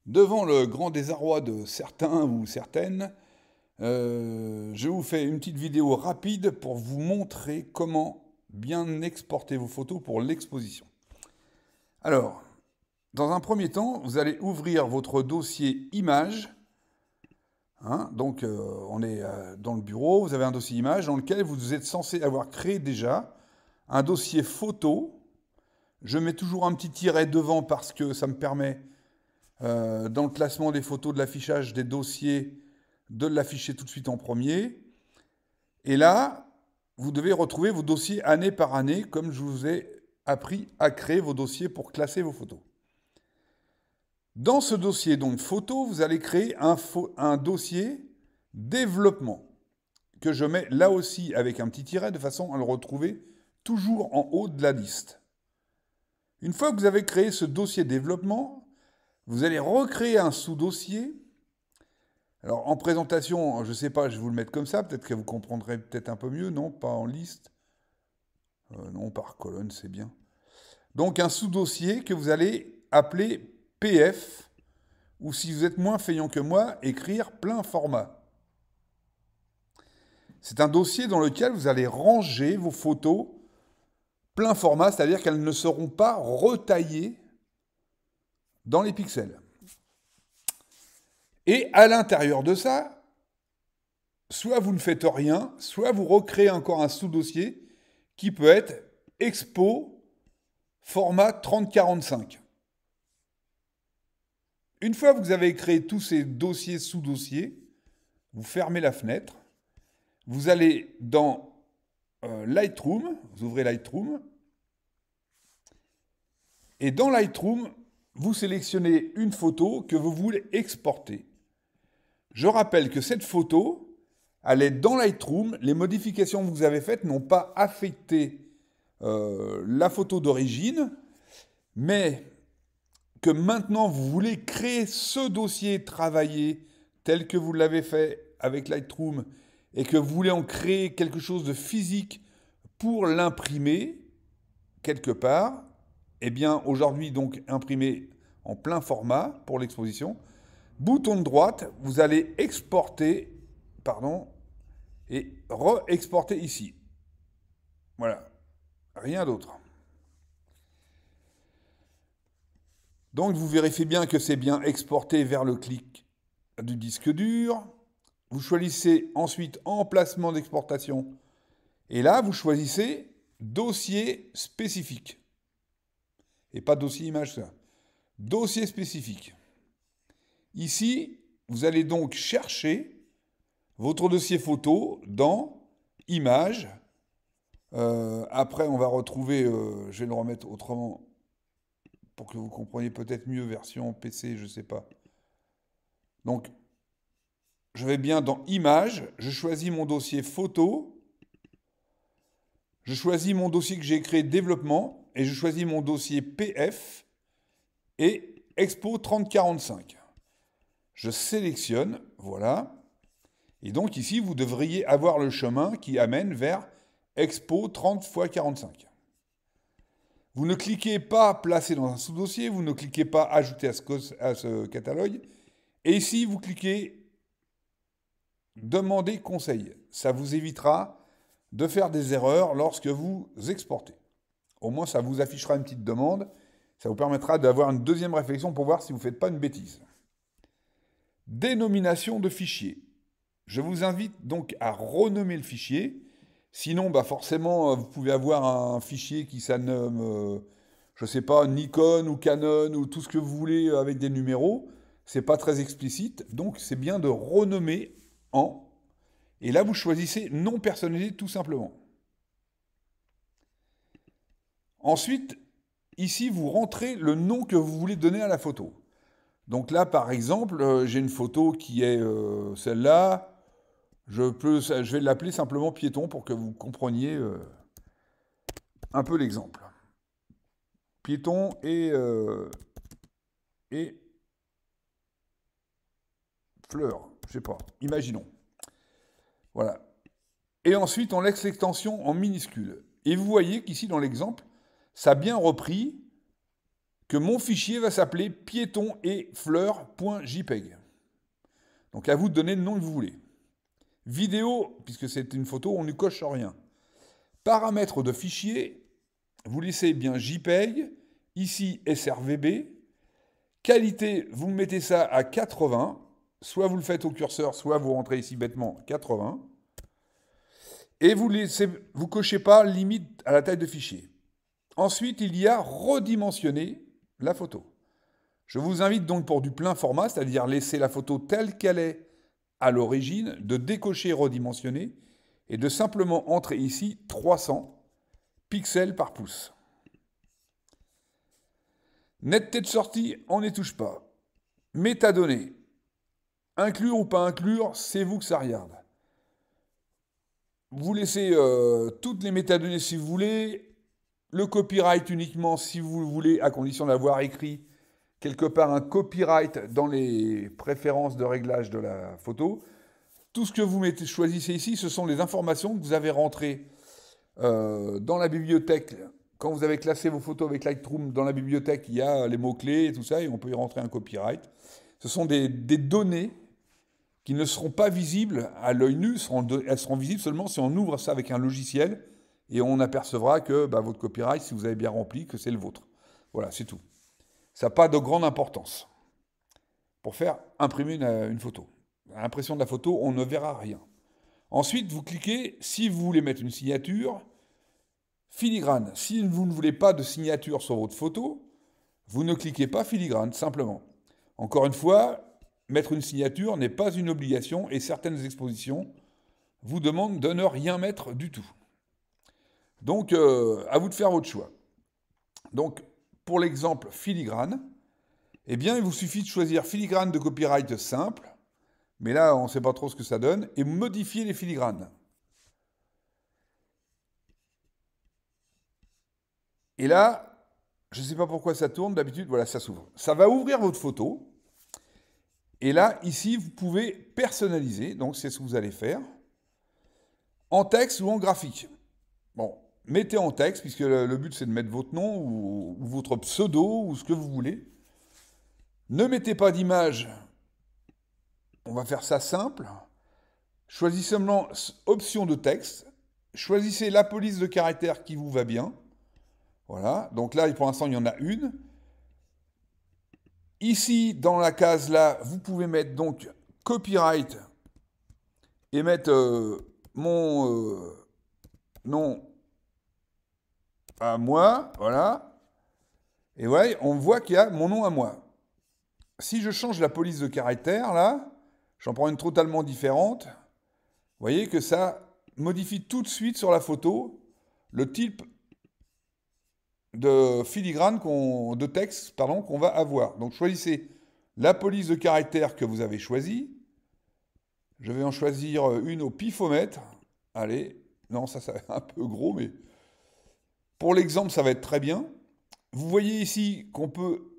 Devant le grand désarroi de certains ou certaines, je vous fais une petite vidéo rapide pour vous montrer comment bien exporter vos photos pour l'exposition. Alors, dans un premier temps, vous allez ouvrir votre dossier images. Donc, on est dans le bureau, vous avez un dossier images dans lequel vous êtes censé avoir créé déjà un dossier photo. Je mets toujours un petit tiret devant parce que ça me permet dans le classement des photos de l'affichage des dossiers, de l'afficher tout de suite en premier. Et là, vous devez retrouver vos dossiers année par année, comme je vous ai appris à créer vos dossiers pour classer vos photos. Dans ce dossier, donc photo, vous allez créer un dossier développement, que je mets là aussi avec un petit tiret, de façon à le retrouver toujours en haut de la liste. Une fois que vous avez créé ce dossier développement, vous allez recréer un sous-dossier. Alors, en présentation, je ne sais pas, je vais vous le mettre comme ça, peut-être que vous comprendrez peut-être un peu mieux, non, pas en liste. Non, par colonne, c'est bien. Donc, un sous-dossier que vous allez appeler PF, ou si vous êtes moins feignant que moi, écrire plein format. C'est un dossier dans lequel vous allez ranger vos photos plein format, c'est-à-dire qu'elles ne seront pas retaillées dans les pixels. Et à l'intérieur de ça, soit vous ne faites rien, soit vous recréez encore un sous-dossier qui peut être Expo format 3045. Une fois que vous avez créé tous ces dossiers sous-dossiers, vous fermez la fenêtre, vous allez dans Lightroom, vous ouvrez Lightroom, et dans Lightroom, vous sélectionnez une photo que vous voulez exporter. Je rappelle que cette photo, elle est dans Lightroom. Les modifications que vous avez faites n'ont pas affecté la photo d'origine, mais que maintenant vous voulez créer ce dossier travaillé tel que vous l'avez fait avec Lightroom et que vous voulez en créer quelque chose de physique pour l'imprimer quelque part, eh bien aujourd'hui donc imprimé en plein format pour l'exposition. Bouton de droite, vous allez exporter, et re-exporter ici. Voilà, rien d'autre. Donc vous vérifiez bien que c'est bien exporté vers le clic du disque dur. Vous choisissez ensuite emplacement d'exportation. Et là, vous choisissez dossier spécifique. Et pas dossier image, ça. Dossier spécifique. Ici, vous allez donc chercher votre dossier photo dans Images. Après, on va retrouver, je vais le remettre autrement pour que vous compreniez peut-être mieux, version PC, je ne sais pas. Donc, je vais bien dans Images, je choisis mon dossier photo, je choisis mon dossier que j'ai créé développement, et je choisis mon dossier PF et Expo 3045. Je sélectionne, voilà. Et donc ici, vous devriez avoir le chemin qui amène vers Expo 30 x 45. Vous ne cliquez pas placer dans un sous-dossier, vous ne cliquez pas ajouter à ce catalogue. Et ici, vous cliquez demander conseil. Ça vous évitera de faire des erreurs lorsque vous exportez. Au moins, ça vous affichera une petite demande. Ça vous permettra d'avoir une deuxième réflexion pour voir si vous ne faites pas une bêtise. Dénomination de fichier. Je vous invite donc à renommer le fichier. Sinon, forcément, vous pouvez avoir un fichier qui s'anomme, je ne sais pas, Nikon ou Canon ou tout ce que vous voulez avec des numéros. C'est pas très explicite, donc c'est bien de renommer en. Et là, vous choisissez non personnalisé tout simplement. Ensuite, ici, vous rentrez le nom que vous voulez donner à la photo. Donc là, par exemple, j'ai une photo qui est celle-là. Je vais l'appeler simplement piéton pour que vous compreniez un peu l'exemple. Piéton et fleur, je sais pas, imaginons. Voilà. Et ensuite, on laisse l'extension en minuscule. Et vous voyez qu'ici, dans l'exemple, ça a bien repris que mon fichier va s'appeler piéton et fleurs.jpeg. Donc à vous de donner le nom que vous voulez. Vidéo, puisque c'est une photo, on ne coche rien. Paramètres de fichier, vous laissez bien JPEG, ici SRVB. Qualité, vous mettez ça à 80, soit vous le faites au curseur, soit vous rentrez ici bêtement 80. Et vous cochez pas limite à la taille de fichier. Ensuite, il y a redimensionner la photo. Je vous invite donc pour du plein format, c'est-à-dire laisser la photo telle qu'elle est à l'origine, de décocher redimensionner et de simplement entrer ici 300 pixels par pouce. Netteté de sortie, on n'y touche pas. Métadonnées. Inclure ou pas inclure, c'est vous que ça regarde. Vous laissez toutes les métadonnées si vous voulez, le copyright uniquement si vous voulez, à condition d'avoir écrit quelque part un copyright dans les préférences de réglage de la photo. Tout ce que vous choisissez ici, ce sont les informations que vous avez rentrées dans la bibliothèque. Quand vous avez classé vos photos avec Lightroom, dans la bibliothèque, il y a les mots-clés et tout ça, et on peut y rentrer un copyright. Ce sont des données qui ne seront pas visibles à l'œil nu, elles seront visibles seulement si on ouvre ça avec un logiciel, et on apercevra que votre copyright, si vous avez bien rempli, que c'est le vôtre. Voilà, c'est tout. Ça n'a pas de grande importance pour faire imprimer une photo. À l'impression de la photo, on ne verra rien. Ensuite, vous cliquez, si vous voulez mettre une signature, filigrane. Si vous ne voulez pas de signature sur votre photo, vous ne cliquez pas filigrane, simplement. Encore une fois, mettre une signature n'est pas une obligation et certaines expositions vous demandent de ne rien mettre du tout. Donc, à vous de faire votre choix. Donc, pour l'exemple filigrane, eh bien, il vous suffit de choisir filigrane de copyright simple, mais là, on ne sait pas trop ce que ça donne, et modifier les filigranes. Et là, je ne sais pas pourquoi ça tourne, d'habitude, voilà, ça s'ouvre. Ça va ouvrir votre photo, et là, ici, vous pouvez personnaliser, donc c'est ce que vous allez faire, en texte ou en graphique. Bon, mettez en texte, puisque le but c'est de mettre votre nom ou votre pseudo ou ce que vous voulez. Ne mettez pas d'image, on va faire ça simple. Choisissez seulement option de texte, choisissez la police de caractère qui vous va bien. Voilà, donc là pour l'instant il y en a une. Ici, dans la case là, vous pouvez mettre donc copyright et mettre mon nom à moi, voilà. Et ouais, on voit qu'il y a mon nom à moi. Si je change la police de caractère, là, j'en prends une totalement différente, vous voyez que ça modifie tout de suite sur la photo le type de filigrane, de texte, pardon, qu'on va avoir. Donc choisissez la police de caractère que vous avez choisie. Je vais en choisir une au pifomètre. Allez, non, ça va être un peu gros, mais pour l'exemple, ça va être très bien. Vous voyez ici qu'on peut,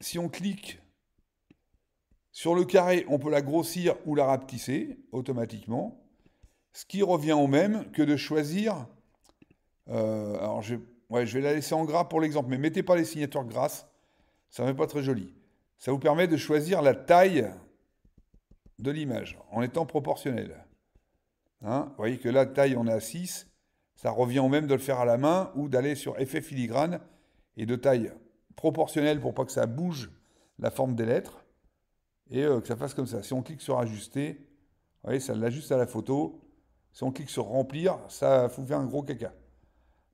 si on clique sur le carré, on peut la grossir ou la rapetisser automatiquement, ce qui revient au même que de choisir... alors je vais la laisser en gras pour l'exemple, mais mettez pas les signatures grasses, ça ne fait pas très joli. Ça vous permet de choisir la taille de l'image en étant proportionnel. Hein, vous voyez que là, taille, on est à 6, ça revient au même de le faire à la main ou d'aller sur effet filigrane et de taille proportionnelle pour pas que ça bouge la forme des lettres et que ça fasse comme ça. Si on clique sur ajuster, vous voyez, ça l'ajuste à la photo. Si on clique sur remplir, ça vous fait un gros caca.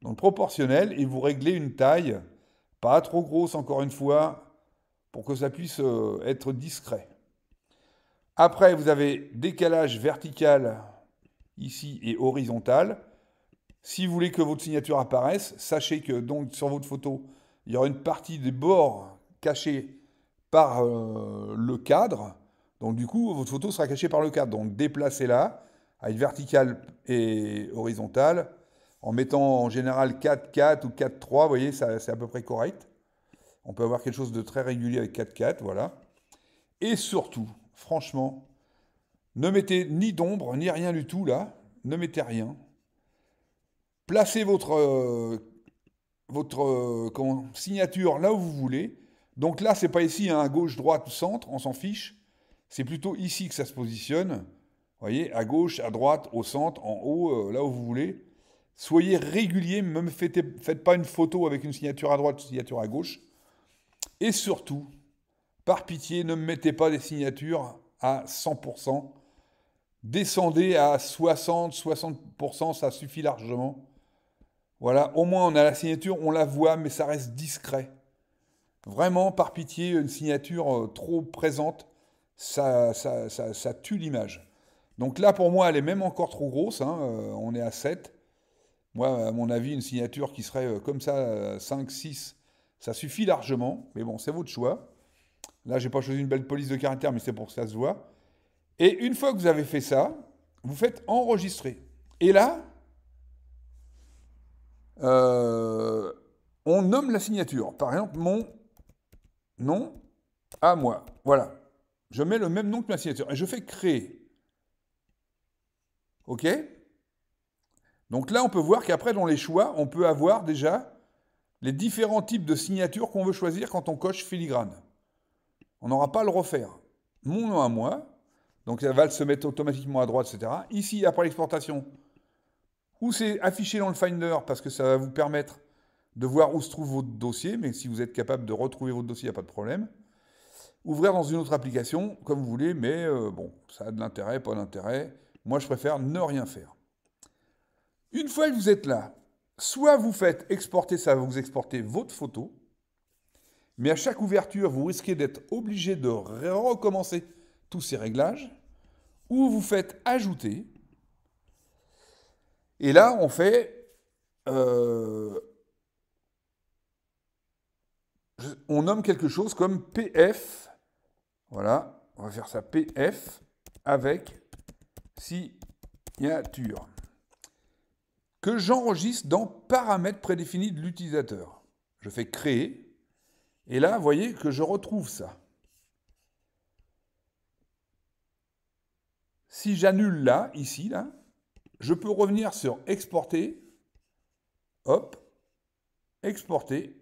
Donc proportionnel, et vous réglez une taille, pas trop grosse encore une fois, pour que ça puisse être discret. Après, vous avez décalage vertical ici et horizontal. Si vous voulez que votre signature apparaisse, sachez que donc sur votre photo, il y aura une partie des bords cachés par le cadre. Donc du coup, votre photo sera cachée par le cadre. Donc déplacez-la à une verticale et horizontale en mettant en général 4-4 ou 4-3. Vous voyez, c'est à peu près correct. On peut avoir quelque chose de très régulier avec 4-4, voilà. Et surtout, franchement, ne mettez ni d'ombre, ni rien du tout là. Ne mettez rien. Placez votre votre signature là où vous voulez. Donc là, c'est pas ici, hein, à gauche, droite ou centre, on s'en fiche. C'est plutôt ici que ça se positionne. Vous voyez, à gauche, à droite, au centre, en haut, là où vous voulez. Soyez régulier, ne me faites pas une photo avec une signature à droite, une signature à gauche. Et surtout, par pitié, ne me mettez pas des signatures à 100%. Descendez à 60%, ça suffit largement. Voilà, au moins on a la signature, on la voit, mais ça reste discret. Vraiment, par pitié, une signature trop présente, ça tue l'image. Donc là, pour moi, elle est même encore trop grosse, hein, on est à 7. Moi, à mon avis, une signature qui serait comme ça, 5, 6, ça suffit largement. Mais bon, c'est votre choix. Là, j'ai pas choisi une belle police de caractère, mais c'est pour que ça se voit. Et une fois que vous avez fait ça, vous faites enregistrer. Et là, euh, on nomme la signature. Par exemple, mon nom à moi. Voilà. Je mets le même nom que ma signature. Et je fais créer. OK? Donc là, on peut voir qu'après, dans les choix, on peut avoir déjà les différents types de signatures qu'on veut choisir quand on coche filigrane. On n'aura pas à le refaire. Mon nom à moi, donc ça va se mettre automatiquement à droite, etc. Ici, après l'exportation, où c'est affiché dans le Finder, parce que ça va vous permettre de voir où se trouve votre dossier, mais si vous êtes capable de retrouver votre dossier, il n'y a pas de problème. Ouvrir dans une autre application, comme vous voulez, mais bon, ça a de l'intérêt, pas d'intérêt. Moi, je préfère ne rien faire. Une fois que vous êtes là, soit vous faites exporter, ça va vous exporter votre photo, mais à chaque ouverture, vous risquez d'être obligé de recommencer tous ces réglages, ou vous faites ajouter, et là, on fait, on nomme quelque chose comme PF, voilà, on va faire ça PF avec signature, que j'enregistre dans paramètres prédéfinis de l'utilisateur. Je fais créer, et là, vous voyez que je retrouve ça. Si j'annule là, ici, là, je peux revenir sur exporter, hop, exporter,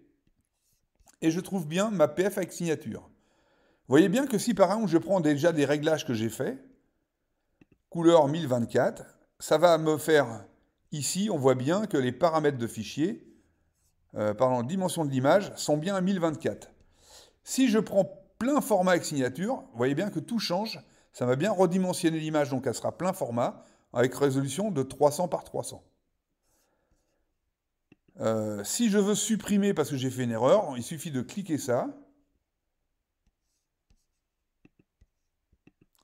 et je trouve bien ma PF avec signature. Vous voyez bien que si par exemple je prends déjà des réglages que j'ai faits, couleur 1024, ça va me faire, ici, on voit bien que les paramètres de fichier, dimension de l'image, sont bien à 1024. Si je prends plein format avec signature, vous voyez bien que tout change, ça va bien redimensionner l'image, donc elle sera plein format, avec résolution de 300 par 300. Si je veux supprimer parce que j'ai fait une erreur, il suffit de cliquer ça.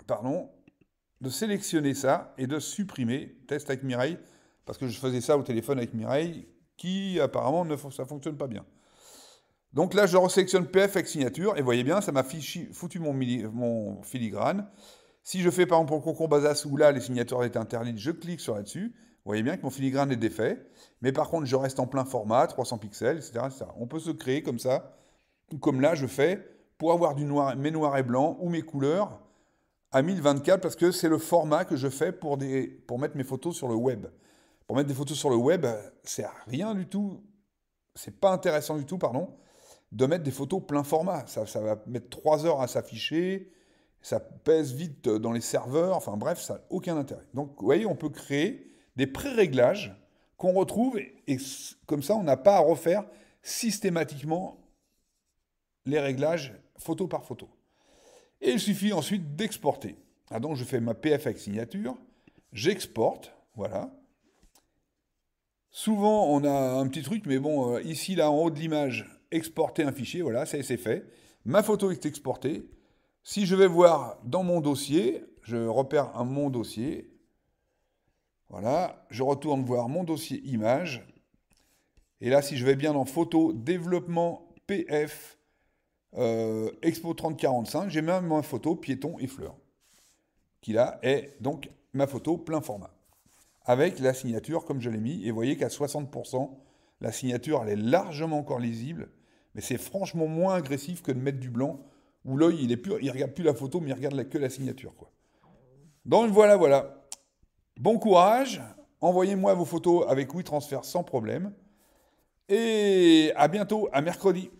Pardon, de sélectionner ça et de supprimer. Test avec Mireille, parce que je faisais ça au téléphone avec Mireille, qui apparemment ça ne fonctionne pas bien. Donc là, je resélectionne PF avec signature, et vous voyez bien, ça m'a foutu mon filigrane. Si je fais par exemple pour Concours Bazas, où là, les signatures étaient interdites, je clique sur là-dessus, vous voyez bien que mon filigrane est défait, mais par contre, je reste en plein format, 300 pixels, etc., etc. On peut se créer comme ça, ou comme là, je fais, pour avoir mes noirs et blancs, ou mes couleurs, à 1024, parce que c'est le format que je fais pour mettre mes photos sur le web. Pour mettre des photos sur le web, c'est rien du tout, c'est pas intéressant du tout, pardon, de mettre des photos plein format. Ça va mettre 3 heures à s'afficher, ça pèse vite dans les serveurs, enfin bref, ça n'a aucun intérêt. Donc vous voyez, on peut créer des pré-réglages qu'on retrouve, et comme ça, on n'a pas à refaire systématiquement les réglages photo par photo. Et il suffit ensuite d'exporter. Ah, donc je fais ma PF avec signature, j'exporte, voilà. Souvent, on a un petit truc, mais bon, ici, là, en haut de l'image, exporter un fichier, voilà, ça c'est fait. Ma photo est exportée. Si je vais voir dans mon dossier, je repère mon dossier. Voilà, je retourne voir mon dossier image. Et là, si je vais bien dans photo, développement, PF, Expo 3045, j'ai même ma photo piéton et fleurs, qui là est donc ma photo plein format, avec la signature comme je l'ai mis, et vous voyez qu'à 60%, la signature elle est largement encore lisible, mais c'est franchement moins agressif que de mettre du blanc, où l'œil il regarde plus la photo, mais il regarde que la signature, quoi. Donc voilà. Bon courage, envoyez-moi vos photos avec WeTransfer sans problème, et à bientôt, à mercredi.